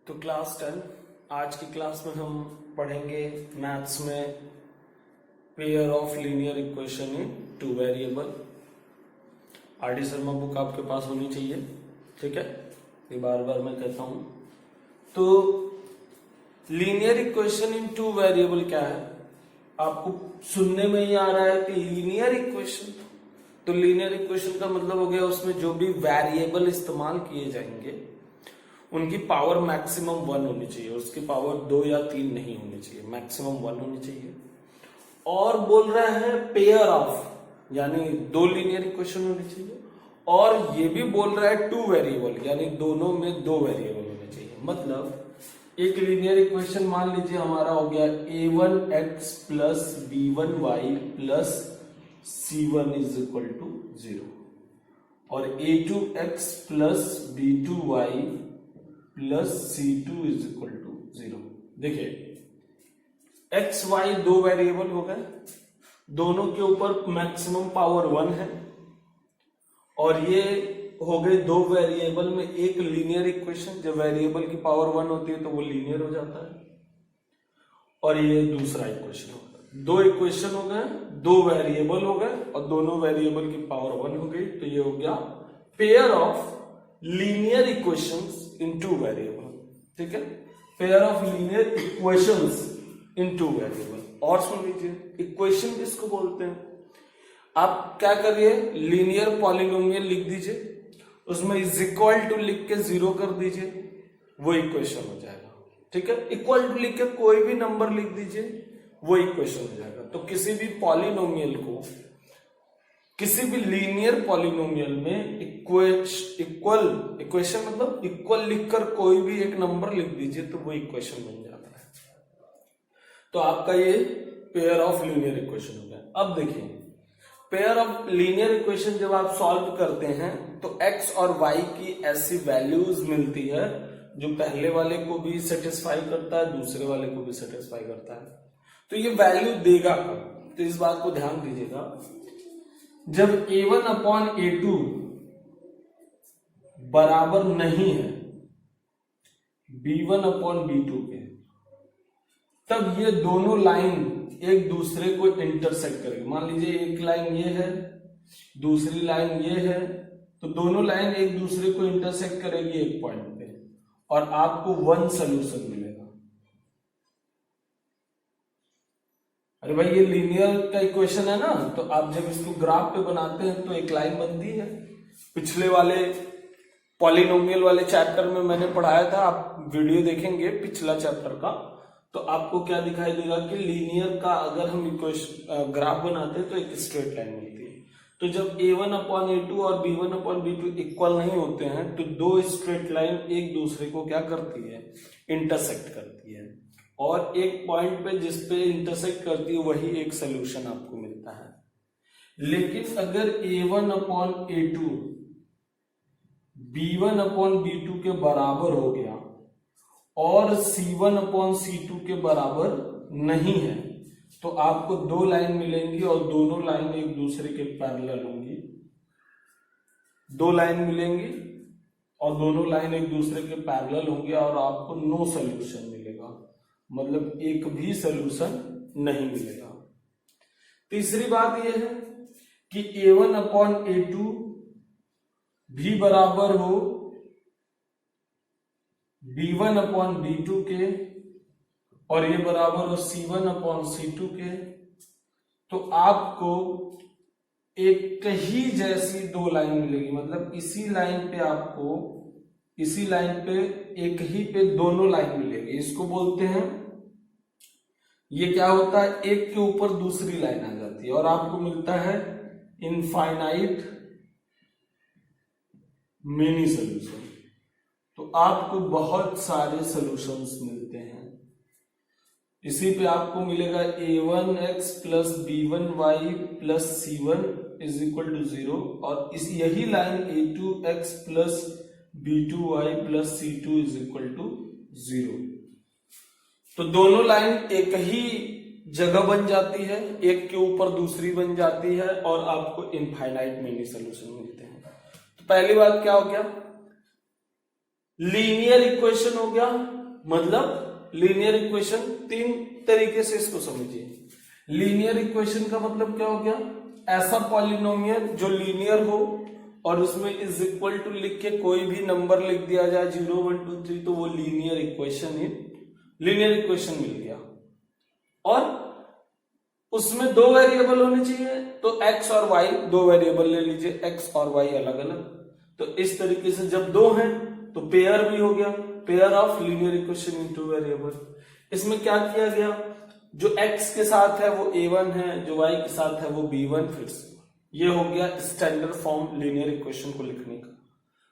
तो क्लास 10 आज की क्लास में हम पढ़ेंगे मैथ्स में pair of linear equation in two variable. R D Sharma book आपके पास होनी चाहिए, ठीक है, ये बार बार मैं कहता हूं। तो linear equation in two variable क्या है, आपको सुनने में ही आ रहा है कि लीनियर इक्वेशन। तो लीनियर इक्वेशन का मतलब हो गया उसमें जो भी वेरिएबल इस्तेमाल किए जाएंगे उनकी पावर मैक्सिमम 1 होनी चाहिए, उसकी पावर 2 या 3 नहीं होनी चाहिए, मैक्सिमम 1 होनी चाहिए। और बोल रहा है पेयर ऑफ, यानी 2 लीनियर इक्वेशन होनी चाहिए। और ये भी बोल रहा है 2 वेरिएबल, यानी दोनों में 2 वेरिएबल होने चाहिए। मतलब एक लीनियर इक्वेशन मान लीजिए हमारा हो गया a1x plus b1y plus c1 is equal to 0 और a2x plus b2y plus c2 is equal to 0। देखिए x y 2 वेरिएबल हो गए, दोनों के ऊपर मैक्सिमम पावर 1 है और ये हो गए 2 वेरिएबल में एक लीनियर इक्वेशन। जब वेरिएबल की पावर 1 होती है तो वो लीनियर हो जाता है। और ये दूसरा इक्वेशन हो गया, 2 इक्वेशन हो गए, 2 वेरिएबल हो गए और दोनों वेरिएबल की पावर 1 हो गई। तो ये हो गया pair of linear equations in two variable, ठीक है, pair of linear equations in two variable. और सुन लीजिए इक्वेशन किसको बोलते हैं। आप क्या करिए, लीनियर पॉलिनोमियल लिख दीजिए, उसमें इज इक्वल टू लिख के 0 कर दीजिए, वो इक्वेशन हो जाएगा, ठीक है। इक्वल टू लिख के कोई भी नंबर लिख दीजिए, वो इक्वेशन हो जाएगा। तो किसी भी पॉलिनोमियल को, किसी भी लीनियर पॉलिनोमियल में इक्वेशन मतलब इक्वल लिखकर कोई भी एक नंबर लिख दीजिए तो वो इक्वेशन बन जाता है। तो आपका ये पेयर ऑफ लीनियर इक्वेशन हो गया। अब देखिए पेयर ऑफ लीनियर इक्वेशन जब आप सॉल्व करते हैं तो x और y की ऐसी वैल्यूज मिलती है जो पहले वाले को भी सेटिस्फाई करता है, दूसरे वाले को भी सेटिस्फाई करता है। तो ये वैल्यू देगा कब, तो इस बात को ध्यान दीजिएगा। जब a1 अपॉन a2 बराबर नहीं है b1 अपॉन b2 के, तब ये दोनों लाइन एक दूसरे को इंटरसेक्ट करेगी। मान लीजिए एक लाइन ये है, दूसरी लाइन ये है, तो दोनों लाइन एक दूसरे को इंटरसेक्ट करेगी एक पॉइंट पे और आपको 1 सोल्यूशन मिलेगा। अरे भाई ये लीनियर का इक्वेशन है ना, तो आप जब इसको ग्राफ पे बनाते हैं तो एक लाइन बनती है। पिछले वाले पॉलिनोमियल वाले चैप्टर में मैंने पढ़ाया था, आप वीडियो देखेंगे पिछला चैप्टर का, तो आपको क्या दिखाई देगा कि लीनियर का अगर हम इक्वेशन ग्राफ बनाते हैं तो एक स्ट्रेट लाइन मिलती है। तो जब a1 अपॉन a2 और b1 अपॉन b2 इक्वल नहीं होते हैं तो 2 स्ट्रेट लाइन एक दूसरे को क्या करती है, इंटरसेक्ट करती है। और एक पॉइंट पे जिस पे इंटरसेक्ट करती है वही एक सोल्यूशन आपको मिलता है। लेकिन अगर a1 upon a2 b1 upon b2 के बराबर हो गया और c1 अपॉन c2 के बराबर नहीं है तो आपको 2 लाइन मिलेंगी और दोनों लाइन एक दूसरे के पैरेलल होंगी। 2 लाइन मिलेंगी और दोनों लाइन एक दूसरे के पैरेलल होंगे और आपको नो सोल्यूशन मिलेगा, मतलब एक भी सोल्यूशन नहीं मिलेगा। तीसरी बात यह है कि a1 अपॉन a2 भी बराबर हो b1 अपॉन b2 के और ये बराबर हो c1 अपॉन c2 के, तो आपको एक ही जैसी 2 लाइन मिलेगी। मतलब इसी लाइन पे आपको, इसी लाइन पे एक ही पे दोनों लाइन मिलेगी। इसको बोलते हैं, ये क्या होता है, एक के ऊपर दूसरी लाइन आ जाती है और आपको मिलता है इनफाइनाइट मेनी सोल्यूशन। तो आपको बहुत सारे सॉल्यूशंस मिलते हैं। इसी पे आपको मिलेगा a1x plus b1y plus c1 is equal to 0 और इस यही line a2x plus b2y plus c2 is equal to 0। तो दोनों लाइन एक ही जगह बन जाती है, एक के ऊपर दूसरी बन जाती है और आपको इनफाइनाइट मेनी सोल्यूशन मिलते हैं। तो पहली बात क्या हो गया, लीनियर इक्वेशन हो गया मतलब लीनियर इक्वेशन तीन तरीके से इसको समझिए। लीनियर इक्वेशन का मतलब क्या हो गया, ऐसा पॉलिनोमियल जो लीनियर हो और उसमें इज इक्वल टू लिख के कोई भी नंबर लिख दिया जाए 0 1 2 3 तो वो लीनियर इक्वेशन मिल गया। और उसमें दो वेरिएबल होने चाहिए, तो x और y दो वेरिएबल ले लीजिए, x और y अलग अलग। तो इस तरीके से जब दो हैं तो पेयर भी हो गया, pair of linear equation in two variable. इसमें क्या किया गया, जो x के साथ है वो a1 है, जो y के साथ है वो b1। फिर से ये हो गया स्टैंडर्ड फॉर्म लीनियर इक्वेशन को लिखने का।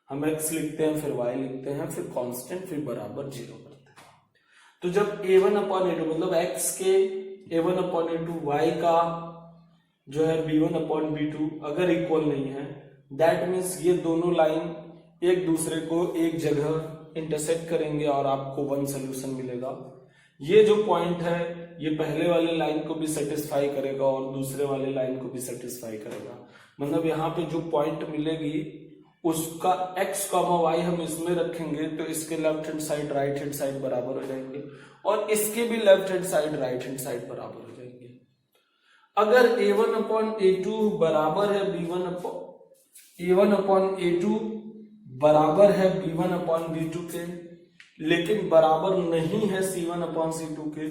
हम x लिखते हैं, फिर y लिखते हैं, फिर कांस्टेंट, फिर बराबर 0 करते हैं। तो जब a1 अपॉन a2 मतलब x के a1 अपॉन a2 y का जो है b1 अपॉन b2 अगर इक्वल नहीं है, दैट मीन्स ये दोनों लाइन एक दूसरे को एक जगह इंटरसेक्ट करेंगे और आपको वन सोल्यूशन मिलेगा। ये जो पॉइंट है ये पहले वाले लाइन को भी सेटिस्फाई करेगा और दूसरे वाले लाइन को भी सेटिस्फाई करेगा। मतलब यहाँ पे जो पॉइंट मिलेगी उसका x, y हम इसमें रखेंगे तो इसके left hand side right hand side बराबर हो जाएंगे और इसके भी left hand side right hand side बराबर हो जाएंगे। अगर a1 अपॉन a2 बराबर है b1 अपॉन a2 बराबर है b1 अपॉन b2 के, लेकिन बराबर नहीं है c1 अपॉन c2 के,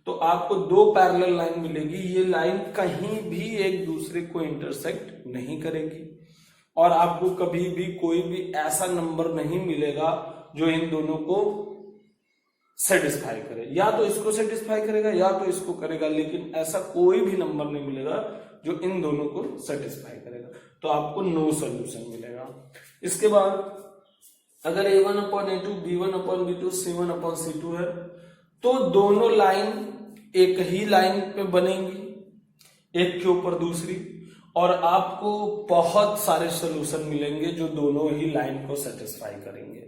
तो आपको दो पैरेलल लाइन मिलेगी। ये लाइन कहीं भी एक दूसरे को इंटरसेक्ट नहीं करेगी और आपको कभी भी कोई भी ऐसा नंबर नहीं मिलेगा जो इन दोनों को सेटिस्फाई करे। या तो इसको सेटिस्फाई करेगा या तो इसको करेगा, लेकिन ऐसा कोई भी नंबर नहीं मिलेगा जो इन दोनों को सेटिस्फाई करेगा। तो आपको नो सॉल्यूशन मिलेगा। इसके बाद अगर a1 upon a2 b1 upon b2 c1 upon c2 है तो दोनों लाइन एक ही लाइन पे बनेंगी, एक के ऊपर दूसरी, और आपको बहुत सारे सॉल्यूशन मिलेंगे जो दोनों ही लाइन को सेटिस्फाई करेंगे।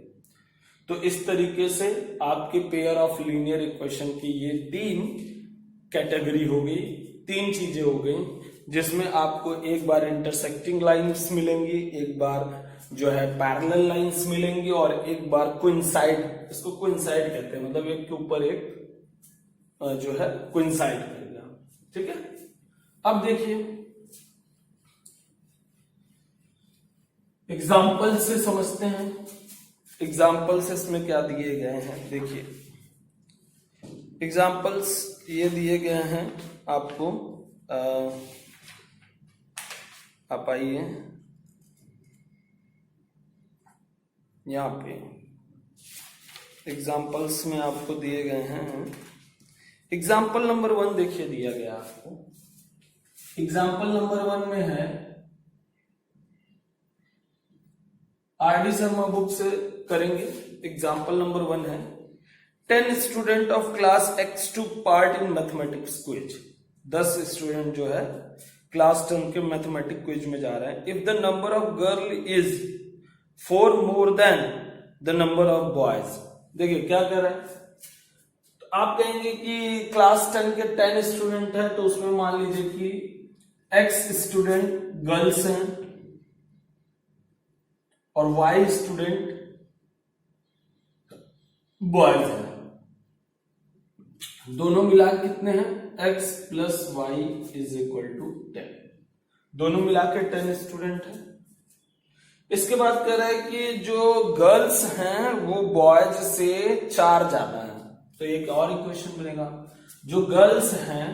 तो इस तरीके से आपके पेयर ऑफ लीनियर इक्वेशन की ये तीन कैटेगरी हो गई, तीन चीजें हो गई, जिसमें आपको एक बार इंटरसेक्टिंग लाइंस मिलेंगी, एक बार जो है पैरेलल लाइंस मिलेंगी और एक बार कोइंसाइड, इसको कोइंसाइड कहते हैं, मतलब एक के ऊपर एक जो है कोइंसाइड करेगा। ठीक है, अब देखिए एग्जाम्पल से समझते हैं। एग्जाम्पल्स इसमें क्या दिए गए हैं, देखिए एग्जाम्पल्स ये दिए गए हैं आपको। आप आइए यहाँ पे एग्जाम्पल्स में आपको दिए गए हैं। एग्जाम्पल नंबर 1 देखिए दिया गया आपको। एग्जाम्पल नंबर 1 में है, आरडी शर्मा बुक से करेंगे। एग्जाम्पल नंबर 1 है 10 student of class X took part in mathematics quiz. 10 student जो है क्लास 10 के मैथमेटिक्स क्विज में जा रहे हैं। If the number of girl is 4 more than the number of boys. देखिए क्या कह रहा है, तो आप कहेंगे कि क्लास 10 के 10 स्टूडेंट है, तो उसमें मान लीजिए कि X स्टूडेंट गर्ल्स हैं और Y स्टूडेंट बॉयज हैं। दोनों मिला कितने हैं, x plus y is equal to 10। दोनों मिला के 10 स्टूडेंट हैं। इसके बाद कह रहा है कि जो गर्ल्स हैं वो बॉयज से 4 ज्यादा है। तो एक और इक्वेशन बनेगा, जो गर्ल्स हैं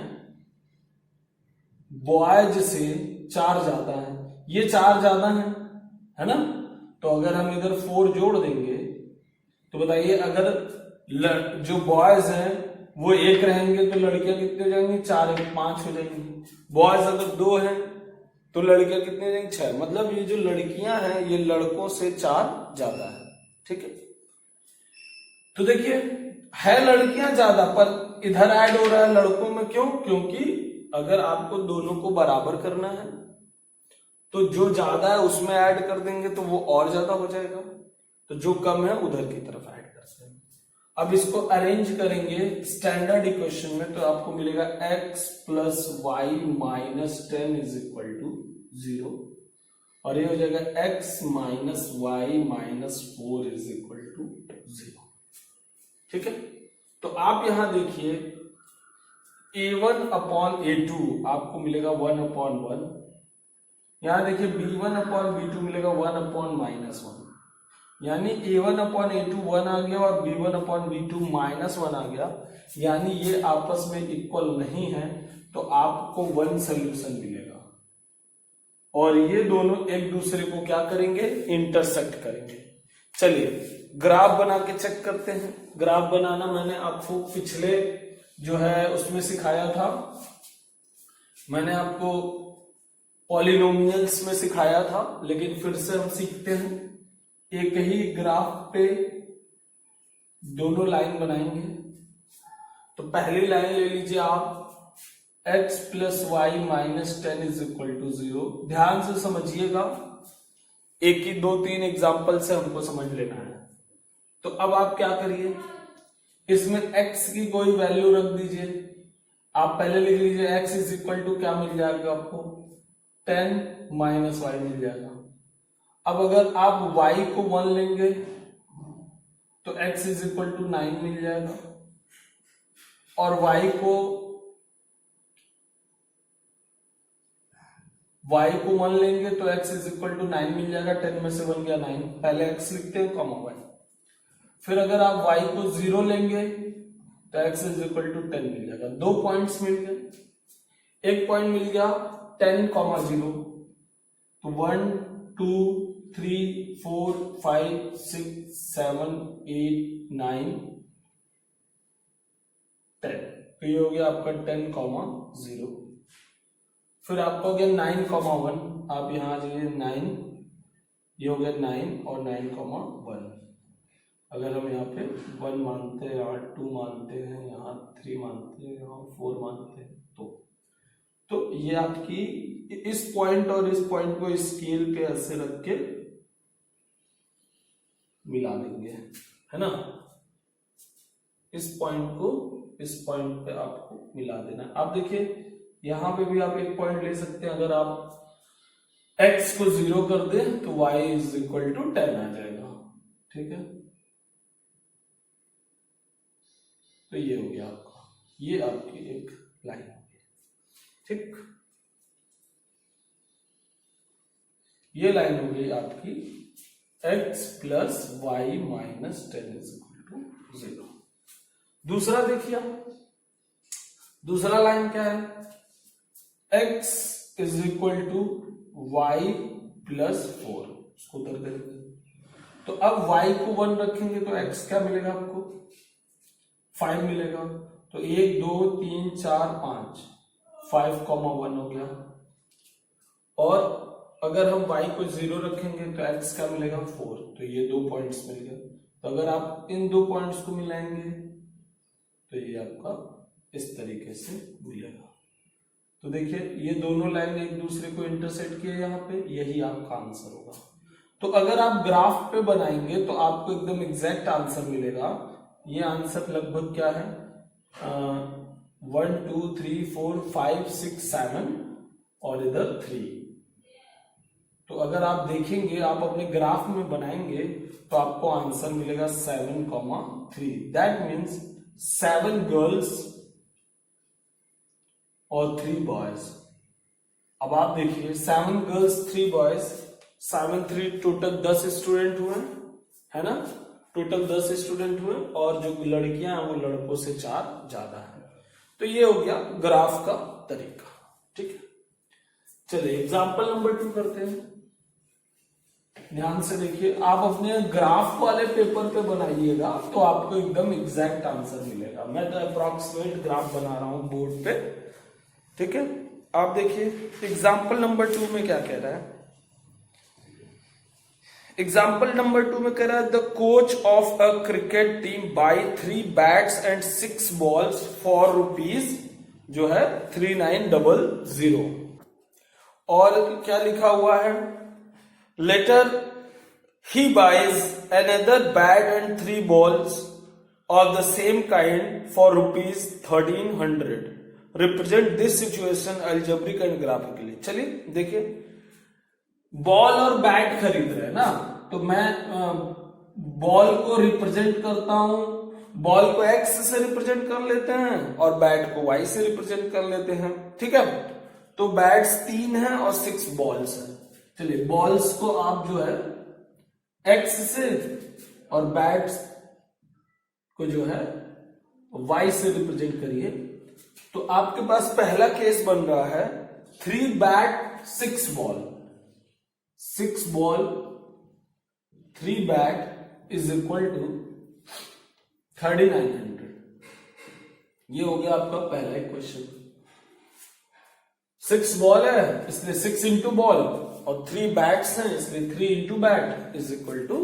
बॉयज से 4 ज्यादा है। ये 4 ज्यादा है ना, तो अगर हम इधर 4 जोड़ देंगे तो बताइए, अगर जो बॉयज हैं वो 1 रहेंगे तो लड़कियां कितने हो जाएंगी, 4 1 5 हो जाएंगी। बॉयज अगर 2 हैं तो लड़कियां कितने हो जाएंगी, 6। मतलब ये जो लड़कियां हैं ये लड़कों से 4 ज्यादा है। ठीक है, तो देखिए है लड़कियां ज्यादा पर इधर ऐड हो रहा है लड़कों में, क्यों, क्योंकि अगर आपको दोनों को बराबर करना है तो जो ज्यादा है उसमें ऐड कर देंगे तो वो और ज्यादा हो जाएगा, तो जो कम है उधर की तरफ ऐड कर देंगे। अब इसको अरेंज करेंगे स्टैंडर्ड इक्वेशन में, तो आपको मिलेगा x plus y minus 10 is equal to 0, और ये हो जाएगा x minus y minus 4 is equal to 0। ठीक है। तो आप यहां देखिए A1 अपॉन A2 आपको मिलेगा 1/1। यहां देखिए B1 अपॉन B2 मिलेगा 1/-1, यानी A1 अपॉन A2 1 आ गया और B1 अपॉन B2 -1 आ गया, यानी ये आपस में इक्वल नहीं है, तो आपको 1 सोल्यूशन मिलेगा और ये दोनों एक दूसरे को क्या करेंगे, इंटरसेक्ट करेंगे। चलिए ग्राफ बना के चेक करते हैं। ग्राफ बनाना मैंने आपको पिछले जो है उसमें सिखाया था, मैंने आपको पॉलिनोमियल्स में सिखाया था, लेकिन फिर से हम सीखते हैं। एक ही ग्राफ पे दोनों लाइन बनाएंगे। तो पहली लाइन ले लीजिए आप, x + y - 10 = 0। ध्यान से समझिएगा, एक ही 2-3 एग्जाम्पल से हमको समझ लेना है। तो अब आप क्या करिए, इसमें x की कोई वैल्यू रख दीजिए। आप पहले लिख लीजिए x = क्या मिल जाएगा आपको, 10 - y मिल जाएगा। अब अगर आप y को 1 लेंगे तो x = 9 मिल जाएगा, और y को 1 लेंगे तो x = 9 मिल जाएगा। 10 में से 1 गया 9, पहले x लिखते हैं कॉमा y। फिर अगर आप y को 0 लेंगे तो x = 10 मिल जाएगा। 2 पॉइंट्स मिल गए। एक पॉइंट मिल गया 10, 0, तो 1 2 3 4 5 6 7 8 9 10, तो ये हो गया आपका 10, 0। फिर आपका हो गया 9, 1, आप यहां आ जाइए 9, ये हो गया 9 और 9, 1। अगर हम यहाँ पे 1 मानते हैं, यहाँ 2 मानते हैं, यहाँ 3 मानते हैं, यहाँ 4 मानते हैं, तो ये आपकी इस पॉइंट और इस पॉइंट को स्केल पे ऐसे रख के मिला देंगे, है ना। इस पॉइंट को इस पॉइंट पे आपको मिला देना। आप देखिए यहां पे भी आप एक पॉइंट ले सकते हैं। अगर आप x को 0 कर दें तो y = 10 आ जाएगा, ठीक है। तो ये हो गया आपका, ये आपकी एक लाइन होगी, ठीक। ये लाइन हो गई आपकी x + y - 10 = 0। दूसरा देखिए, दूसरा लाइन क्या है, x = y + 4, उसको उधर करेंगे। तो अब y को 1 रखेंगे तो x क्या मिलेगा आपको, 5 मिलेगा। तो 1 2 3 4 5, 5, 1 हो गया। और अगर हम y को 0 रखेंगे तो x क्या मिलेगा, 4, तो ये 2 पॉइंट्स मिल गए। तो अगर आप इन 2 पॉइंट्स को मिलाएंगे तो ये आपका इस तरीके से मिलेगा। तो देखिए ये दोनों लाइन एक दूसरे को इंटरसेक्ट किए यहाँ पे, यही आपका आंसर होगा। तो अगर आप ग्राफ पे बनाएंगे तो आपको एकदम एग्जैक्ट आंसर मिलेगा। ये आंसर लगभग क्या है, 1 2 3 4 5 6 7 और इधर 3। तो अगर आप देखेंगे, आप अपने ग्राफ में बनाएंगे तो आपको आंसर मिलेगा 7, 3। दैट मीन्स 7 गर्ल्स और 3 बॉयज। अब आप देखिए 7 गर्ल्स 3 बॉयज, 7 3 टोटल 10 स्टूडेंट हुए, है ना, टोटल 10 स्टूडेंट हुए, और जो लड़कियां हैं वो लड़कों से 4 ज्यादा है। तो ये हो गया ग्राफ का तरीका, ठीक है। चलिए एग्जाम्पल नंबर 2 करते हैं। ध्यान से देखिए, आप अपने ग्राफ वाले पेपर पे बनाइएगा तो आपको एकदम एग्जैक्ट आंसर मिलेगा। मैं तो अप्रॉक्सीमेट ग्राफ बना रहा हूं बोर्ड पे, ठीक है। आप देखिए एग्जाम्पल नंबर 2 में क्या कह रहा है। एग्जाम्पल नंबर 2 में कह रहा है the coach of a cricket team buy 3 bats and 6 balls for rupees जो है 3900। और क्या लिखा हुआ है, लेटर ही buys another bat and 3 balls of the same kind for rupees 1300. Represent this situation algebraic and graphically. चलिए देखिए, बॉल और बैट खरीद रहे हैं ना, तो मैं बॉल को रिप्रेजेंट करता हूं बॉल को x से रिप्रेजेंट कर लेते हैं और बैट को y से रिप्रेजेंट कर लेते हैं, ठीक है। तो बैट्स 3 हैं और 6 बॉल्स हैं। चलिए बॉल्स को आप जो है x से और बैट्स को जो है y से रिप्रेजेंट करिए। तो आपके पास पहला केस बन रहा है 3 bat 6 ball, 6 ball 3 bat is equal to 3900। ये हो गया आपका पहला इक्वेशन। 6 बॉल है इसलिए 6 इंटू बॉल और 3 बैट्स हैं इसलिए 3 into bat is equal to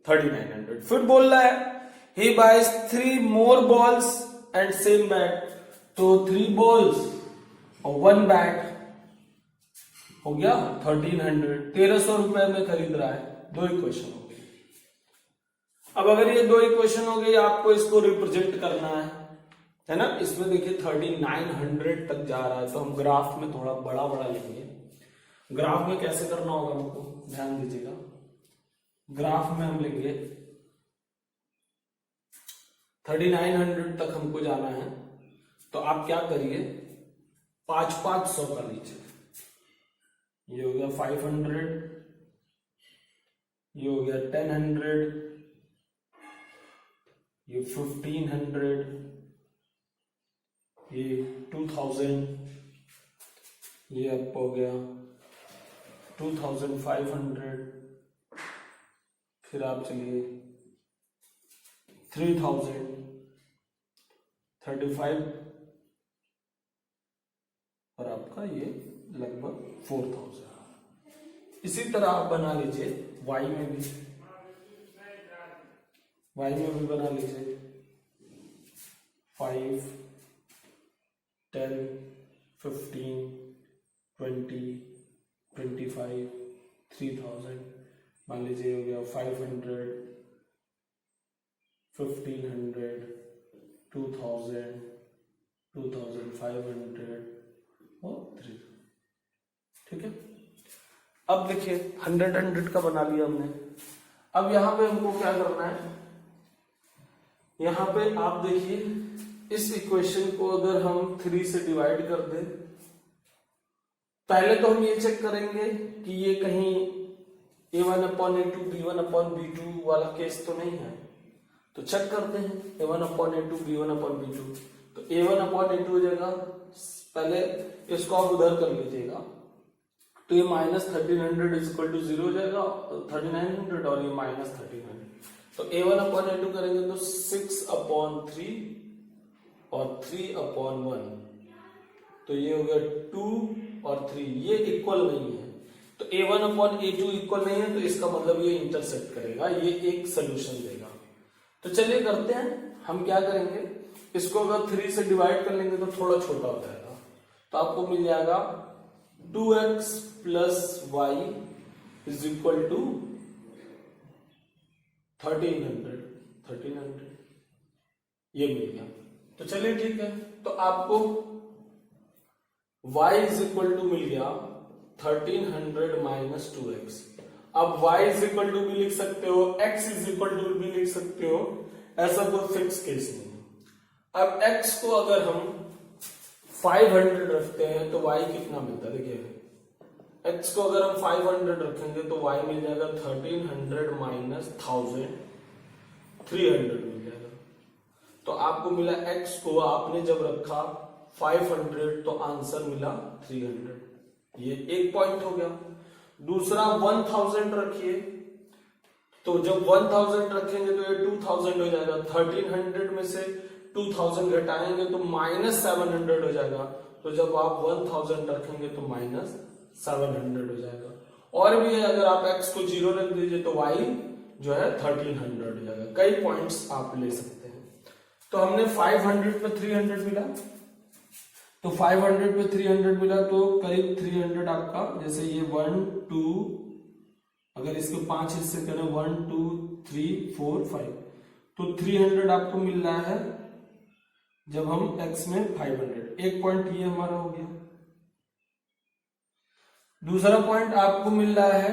3900। फिर बोल रहा है he buys 3 more balls and same bat, तो 3 balls और 1 बैट हो गया 1300, 1300 रुपए में खरीद रहा है। 2 इक्वेशन हो गई। अब अगर ये 2 इक्वेशन हो गई, आपको इसको रिप्रेजेंट करना है ना। इसमें देखिए 3900 तक जा रहा है, तो हम ग्राफ में थोड़ा बड़ा बड़ा लेंगे। ग्राफ में कैसे करना होगा हमको ध्यान दीजिएगा। ग्राफ में हम लेंगे 3900 तक हमको जाना है, तो आप क्या करिए 500 का लीजिए। ये हो गया 500, ये हो गया 1000, ये 1500, ये 2000, ये अप हो गया 2500, फिर आप चलिए 3000, 35 और आपका ये लगभग 4000। इसी तरह आप बना लीजिए y में भी, बना लीजिए 5, 10, 15, 20, 25, 3000। मान लीजिए हो गया 500, 1500, 2000, 2500 और 3000, ठीक है। अब देखिए 100 का बना लिया हमने। अब यहां पे हमको क्या करना है, यहां पे आप देखिए इस इक्वेशन को अगर हम 3 से डिवाइड कर दें, पहले तो हम ये चेक करेंगे कि ये कहीं a1/a2 b1/b2 वाला केस तो नहीं है, तो चेक करते हैं a1/a2 b1/b2। तो a1/a2 हो जाएगा, पहले इसको आप उधर कर लीजिएगा, तो ये -1300 इज इक्वल टू 0 हो जाएगा, 3900 और ये -1300। तो a1/a2 करेंगे तो 6/3 और 3/1, तो ये हो गया 2 और 3, ये इक्वल नहीं है। तो a1/a2 इक्वल नहीं है, तो इसका मतलब ये इंटरसेक्ट करेगा, ये एक सोल्यूशन देगा। तो चलिए करते हैं, हम क्या करेंगे, इसको अगर 3 से डिवाइड कर लेंगे तो थोड़ा छोटा हो जाएगा, तो आपको मिल जाएगा 2x plus y is equal to 1300, ये मिल गया। तो चलिए ठीक है, तो आपको y इज इक्वल टू मिल गया 1300 माइनस 2x। अब y इज इक्वल टू भी लिख सकते हो, x इज इक्वल टू भी लिख सकते हो, ऐसा कोई फिक्स केस नहीं है। अब x को अगर हम 500 रखते हैं तो y कितना मिलता है, देखिए x को अगर हम 500 रखेंगे तो y मिल जाएगा 1300 माइनस 1000, 300 मिल जाएगा। तो आपको मिला x को आपने जब रखा 500 तो आंसर मिला 300, ये एक पॉइंट हो गया। दूसरा 1000 रखिए, तो जब 1000 रखेंगे तो ये 2000 हो जाएगा, 1300 में से 2000 घटाएंगे तो -700 हो जाएगा, तो जब आप 1000 रखेंगे तो -700 हो जाएगा। और भी है, अगर आप x को 0 रख दीजिए तो y जो है 1300 हो जाएगा। कई पॉइंट्स आप ले सकते हैं। तो हमने 500 पे 300 मिला, तो 500 पे 300 मिला तो करीब 300 आपका, जैसे ये 1 2, अगर इसके 5 हिस्से करें 1 2 3 4 5, तो 300 आपको मिल रहा है जब हम x में 500। एक पॉइंट ये हमारा हो गया। दूसरा पॉइंट आपको मिल रहा है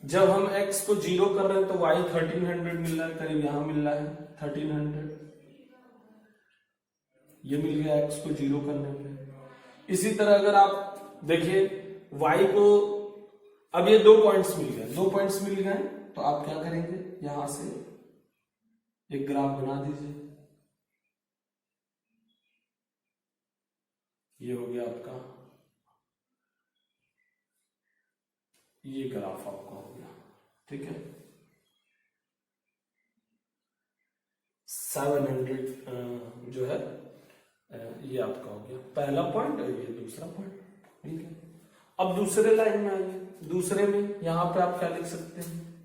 जब हम x को 0 कर रहे हैं तो y 1300 मिल रहा है, करीब यहां मिल रहा है 1300, ये मिल गया x को 0 करने पे। इसी तरह अगर आप देखिए y को, अब ये 2 पॉइंट्स मिल गए, 2 पॉइंट्स मिल गए, तो आप क्या करेंगे, यहां से एक ग्राफ बना दीजिए। ये हो गया आपका, ये ग्राफ आपका हो गया, ठीक है। 700 जो है ये आपका हो गया पहला पॉइंट और ये दूसरा पॉइंट, ठीक है। अब दूसरे लाइन में आइए, दूसरे में यहां पे आप क्या लिख सकते हैं,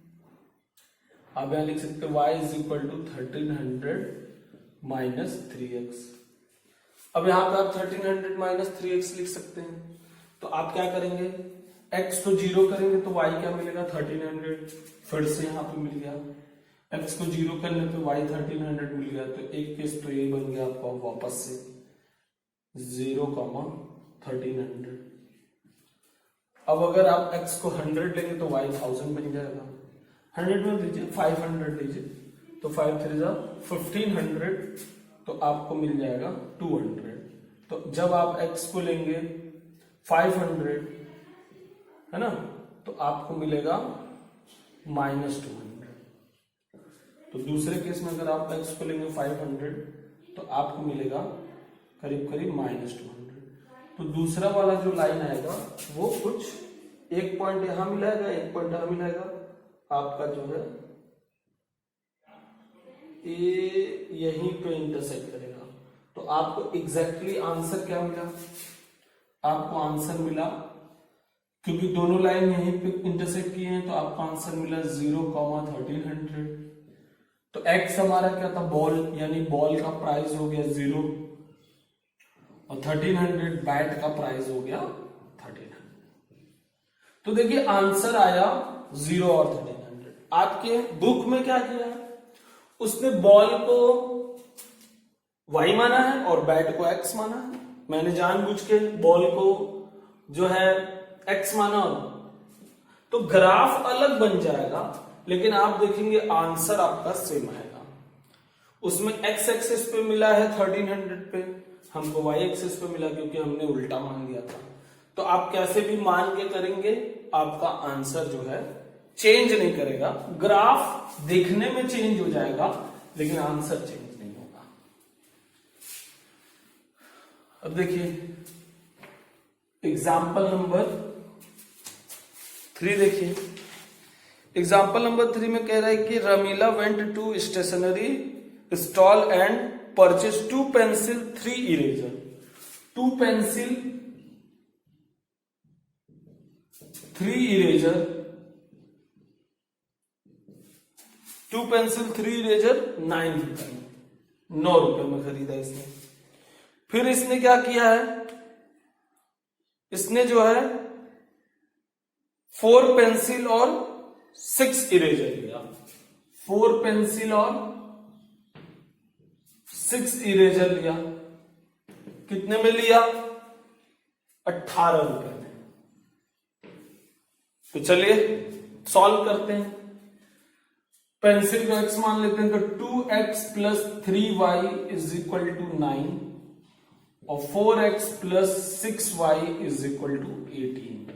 आप यहां लिख सकते हैं y is equal to 1300 minus 3x। अब यहां पे आप 1300 माइनस 3x लिख सकते हैं, तो आप क्या करेंगे, x को 0 करेंगे तो y क्या मिलेगा 1300, फिर से यहां पे मिल गया, x को 0 करने पे y 1300 मिल गया, तो एक केस तो ये बन गया आपका वापस से 0,1300। अब अगर आप x को 100 लेंगे तो y 1000 बन जाएगा, 100 में लीजिए 500 लीजिए, तो 5 3 जा 1500, तो आपको मिल जाएगा 200। तो जब आप x को लेंगे 500 है ना, तो आपको मिलेगा -200। तो दूसरे केस में अगर आप x को लेंगे 500 तो आपको मिलेगा करीब करीब -200। तो दूसरा वाला जो लाइन आएगा वो कुछ एक पॉइंट यहां मिलाएगा, एक पॉइंट यहां मिलाएगा, आपका जो है ये यहीं पे इंटरसेक्ट करेगा। तो आपको एग्जैक्टली आंसर क्या मिला, आपको आंसर मिला, क्योंकि दोनों लाइन यहीं पे इंटरसेक्ट किए हैं, तो आपको आंसर मिला 0,1300। तो x हमारा क्या था, बॉल, यानी बॉल का प्राइस हो गया 0 और 1300 बैट का प्राइस हो गया 1300। तो देखिए आंसर आया 0 और 1300। आपके बुक में क्या किया है, उसने बॉल को y माना है और बैट को x माना है। मैंने जानबूझ के बॉल को जो है x माना, तो ग्राफ अलग बन जाएगा, लेकिन आप देखेंगे आंसर आपका सेम आएगा। उसमें x एक्सिस पे मिला है 1300 पे, हमको y एक्सिस पे मिला क्योंकि हमने उल्टा मान लिया था। तो आप कैसे भी मान के करेंगे, आपका आंसर जो है चेंज नहीं करेगा। ग्राफ देखने में चेंज हो जाएगा लेकिन आंसर चेंज नहीं होगा। अब देखिए एग्जाम्पल नंबर 3 देखिए, एग्जाम्पल नंबर 3 में कह रहा है कि Ramila went to stationery stall and purchase 2 pencil 3 eraser. 2 pencil 3 eraser, 2 pencil 3 eraser 9 रुपए में, 9 रुपए में खरीदा इसने। फिर इसने क्या किया है, इसने जो है 4 पेंसिल और 6 इरेजर लिया। 4 पेंसिल और 6 इरेजर लिया, कितने में लिया, 18 रुपए में। तो चलिए सॉल्व करते हैं। पेंसिल को x मान लेते हैं, तो 2x plus 3y is equal to 9 और 4x plus 6y is equal to 18।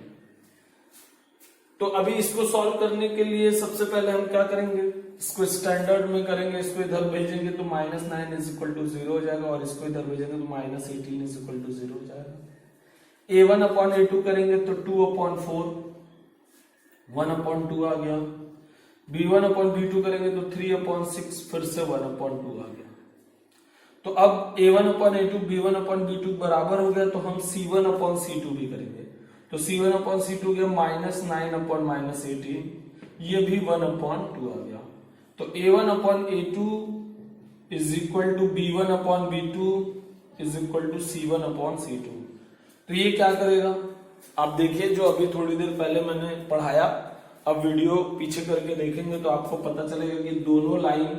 तो अभी इसको सॉल्व करने के लिए सबसे पहले हम क्या करेंगे, इसको स्टैंडर्ड में करेंगे। इसको इधर भेजेंगे तो -9 इज इक्वल टू 0 हो जाएगा और इसको इधर भेजेंगे तो -18 इज इक्वल टू 0 हो जाएगा। a1 अपॉन a2 करेंगे तो 2 अपॉन 4, 1 अपॉन 2 आ गया। b1 अपॉन b2 करेंगे तो 3 अपॉन 6, फिर से 1 अपॉन 2 आ गया। तो अब a1 upon a2 b1 upon b2 बराबर हो गया, तो हम c1 अपॉन c2 भी करेंगे। तो c1 अपॉन c2 गया -9 अपॉन -18, ये भी 1 अपॉन 2 आ गया। तो a1 upon a2 is equal to b1 upon b2 is equal to c1 upon c2। तो ये क्या करेगा, आप देखिए जो अभी थोड़ी देर पहले मैंने पढ़ाया, अब वीडियो पीछे करके देखेंगे तो आपको पता चलेगा कि दोनों लाइन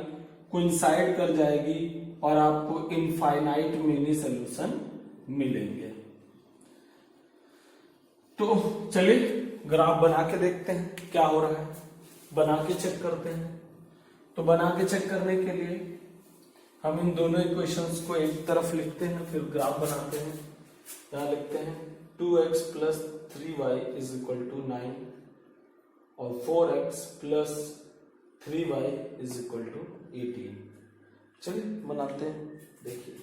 कोइंसाइड कर जाएगी और आपको इनफाइनाइट मेनी सॉल्यूशन मिलेंगे। तो चलिए ग्राफ बना के देखते हैं क्या हो रहा है, बना के चेक करते हैं। तो बना के चेक करने के लिए हम इन दोनों इक्वेशंस को एक तरफ लिखते हैं, फिर ग्राफ बनाते हैं। यहाँ लिखते हैं 2x plus 3y is equal to 9 और 4x plus 3y is equal to 18। चलिए बनाते हैं, देखिए।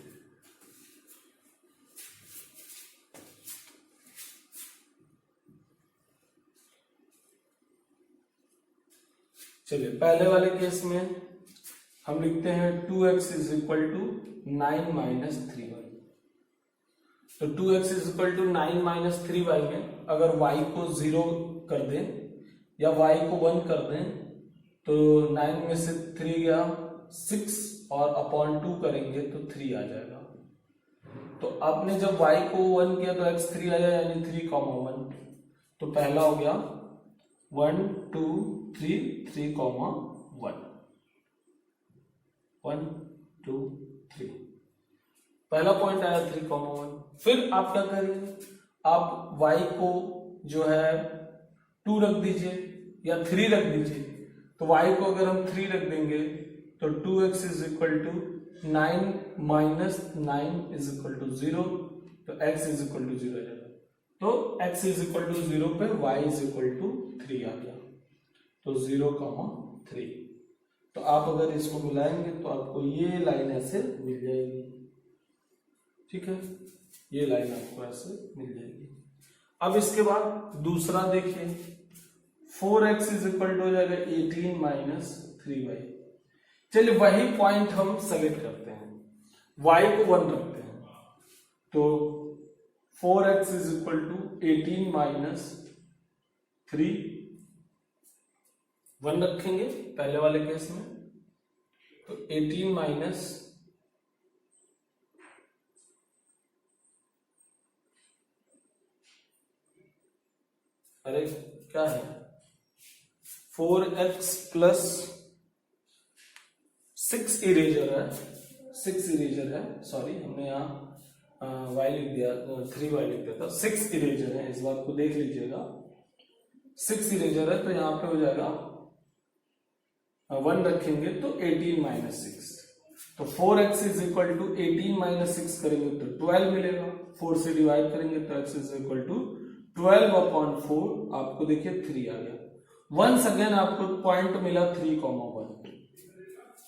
चलिए पहले वाले केस में हम लिखते हैं 2x is equal to 9 minus 3y। तो 2x is equal to 9 minus 3y में अगर y को 0 कर दें या y को 1 कर दें तो 9 में से 3 गया 6 और अपॉन 2 करेंगे तो 3 आ जाएगा। तो आपने जब y को 1 किया तो x 3 आया, यानी 3,1। तो पहला हो गया 1 2 3 3,1 1 2 3, पहला पॉइंट आया 3,1। फिर आप क्या करेंगे, आप y को जो है 2 रख दीजिए या 3 रख दीजिए। तो y को अगर हम 3 रख देंगे तो 2x is equal to 9 minus 9 is equal to 0, तो x इज इक्वल टू 0 आ जाएगा। तो x इज इक्वल टू 0 पे y इज इक्वल टू 3 आ गया, तो 0,3। तो आप अगर इसको मिलाएंगे तो आपको ये लाइन ऐसे मिल जाएगी, ठीक है, ये लाइन आपको ऐसे मिल जाएगी। अब इसके बाद दूसरा देखिए, 4x इज इक्वल टू हो जाएगा 18 माइनस 3y। चलिए वही पॉइंट हम सेलेक्ट करते हैं, y को 1 रखते हैं। तो 4x is equal to 18 minus 3, 1 रखेंगे पहले वाले केस में। तो 18 माइनस अरे क्या है 4x प्लस 6 इरेजर है, 6 इरेजर है, सॉरी हमने यहाँ y लिख दिया, 3y लिख दिया था, 6 इरेजर है, इस बात को देख लीजिएगा। 6 इरेजर है तो यहाँ पे हो जाएगा 1 रखेंगे तो 18 माइनस 6। तो 4x is equal to 18 minus 6 करेंगे तो 12 मिलेगा, 4 से डिवाइड करेंगे तो x इज इक्वल टू 12/4, आपको देखिए 3 आ गया। वंस अगेन आपको पॉइंट मिला 3,1।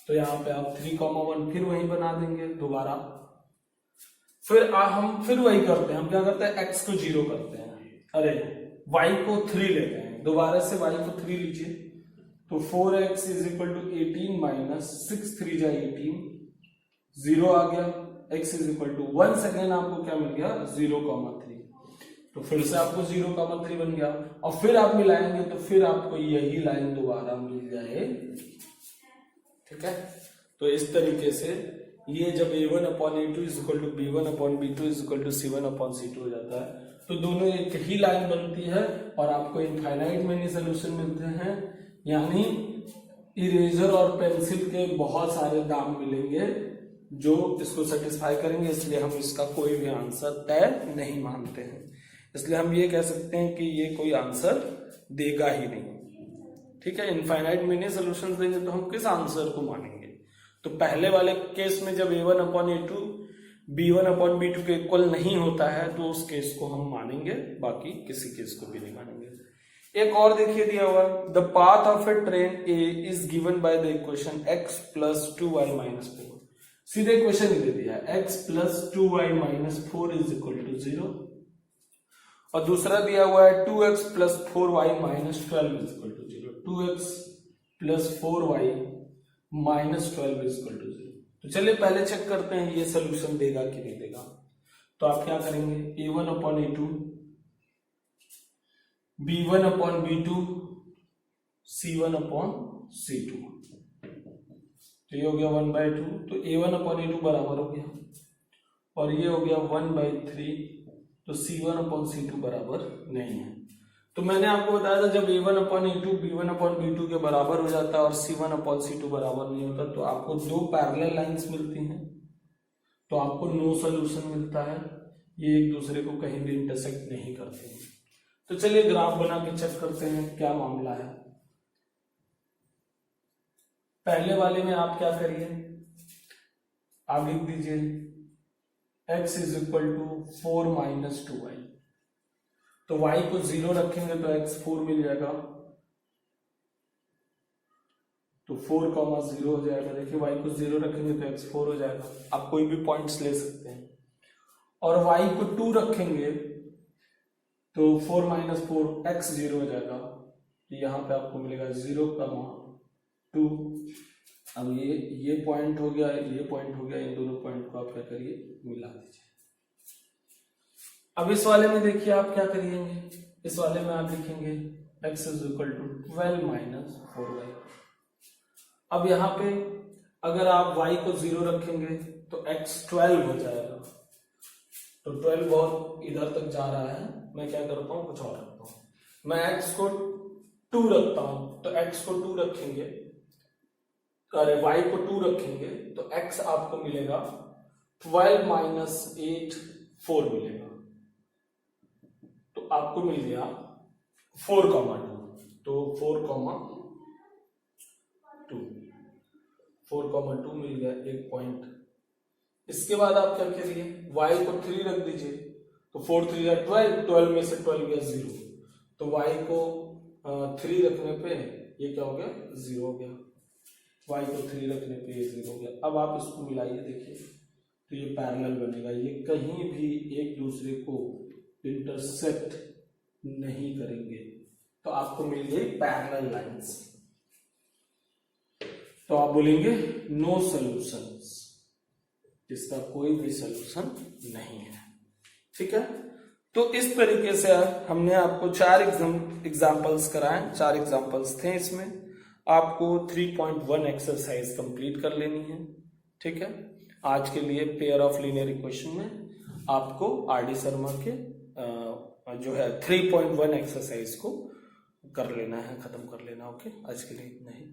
तो यहाँ पे आप 3,1 फिर वही बना देंगे दोबारा। फिर हम फिर वही करते हैं, हम क्या करते हैं x को 0 करते हैं, अरे y को 3 लेते हैं, दोबारा से y को 3 लीजिए। तो 4x is equal to 18 minus 6 3 जा 18, 0 आ गया। x is equal to once again आपको क्या मिल गया 0,3। तो फिर से आपको 0,3 बन गया और फिर आप मिलाएंगे तो फिर आपको यही लाइन दोबारा मिल जाएगी, ठीक है। तो इस तरीके से ये जब a1/a2 is equal to b1/b2 is equal to c1/c2 हो जाता है तो दोनों एक ही लाइन बनती है और आपको इनफाइनाइट मेनी सोल्यूशन मिलते हैं, यानी इरेजर और पेंसिल के बहुत सारे दाम मिलेंगे जो इसको सेटिस्फाई करेंगे। इसलिए हम इसका कोई भी आंसर तय नहीं मानते हैं, इसलिए हम ये कह सकते हैं कि ये कोई आंसर देगा ही नहीं, ठीक है। इनफाइनाइट मेनी सोल्यूशन देंगे तो हम किस आंसर को मानेंगे। तो पहले वाले केस में जब a1/a2 b1/b2 के इक्वल नहीं होता है तो उस केस को हम मानेंगे, बाकी किसी केस को भी नहीं मानेंगे। एक और देखिए दिया हुआ, the path of a train a is given by the equation x plus 2y minus 4। सीधे इक्वेशन ही दे दिया है, x plus 2y minus 4 is equal to 0। और दूसरा दिया हुआ है 2x plus 4y minus 12 is equal to 0। 2x plus 4y minus 12 is equal to 0। तो चलिए पहले चेक करते हैं ये सोल्यूशन देगा कि नहीं देगा। तो आप क्या करेंगे, a1/a2 b1/b2 c1/c2। तो ये हो गया 1/2, तो a1/a2 बराबर हो गया और ये हो गया 1/3, तो c1/c2 बराबर नहीं है। तो मैंने आपको बताया था जब a1/a2 b1/b2 के बराबर हो जाता है और c1/c2 बराबर नहीं होता तो आपको दो पैरेलल लाइंस मिलती हैं, तो आपको नो सॉल्यूशन मिलता है, ये एक दूसरे को कहीं भी इंटरसेक्ट नहीं करते हैं। तो चलिए ग्राफ बना के चेक करते हैं क्या मामला है। पहले वाले में आप क्या करिए, आप लिख दीजिए x is equal to 4 minus 2y। तो y को 0 रखेंगे तो x 4 मिल जाएगा, तो 4 कॉमा 0 हो जाएगा। देखिए y को 0 रखेंगे तो x 4 हो जाएगा। आप कोई भी पॉइंट्स ले सकते हैं। और y को 2 रखेंगे तो 4 माइनस 4 x 0 हो जाएगा। यहां पे आपको मिलेगा 0 कॉमा 2। अब ये पॉइंट हो गया, ये पॉइंट हो गया, इन दोनों पॉइंट को आप क्या करिए, मिला दीजिए। अब इस वाले में देखिए आप क्या करिएंगे, इस वाले में आप लिखेंगे x is equal to 12 minus 4y। अब यहाँ पे अगर आप y को 0 रखेंगे तो x 12 हो जाएगा। तो 12 बहुत इधर तक जा रहा है, मैं क्या करता हूँ, कुछ और रखता हूँ। मैं x को 2 रखता हूं, तो x को 2 रखेंगे, अरे y को 2 रखेंगे तो x आपको मिलेगा 12 माइनस 8 4 मिलेगा। तो आपको मिल गया 4 कॉमा 2। तो 4 कॉमा 2 मिल गया एक पॉइंट। इसके बाद आप क्या करिए, y को 3 रख दीजिए, तो 4 3 12, 12 में से 12 गया 0। तो y को 3 रखने पे ये क्या हो गया, 0 हो गया। y को 3 रखने पे ये 0 हो गया। अब आप इसको मिलाइए, देखिए तो ये पैरेलल बनेगा, ये कहीं भी एक दूसरे को इंटरसेक्ट नहीं करेंगे। तो आपको मिल गई पैरेलल लाइंस। तो आप बोलेंगे नो सॉल्यूशंस, इसका कोई भी सॉल्यूशन नहीं है। ठीक है, तो इस तरीके से हमने आपको 4 एग्जांपल्स कराए, 4 एग्जांपल्स थे इसमें। आपको 3.1 एक्सरसाइज कंप्लीट कर लेनी है। ठीक है, आज के लिए पेयर ऑफ लीनियर इक्वेशन में आपको आर डी शर्मा के जो है 3.1 एक्सरसाइज को कर लेना है, खत्म कर लेना। ओके, आज के लिए इतना ही।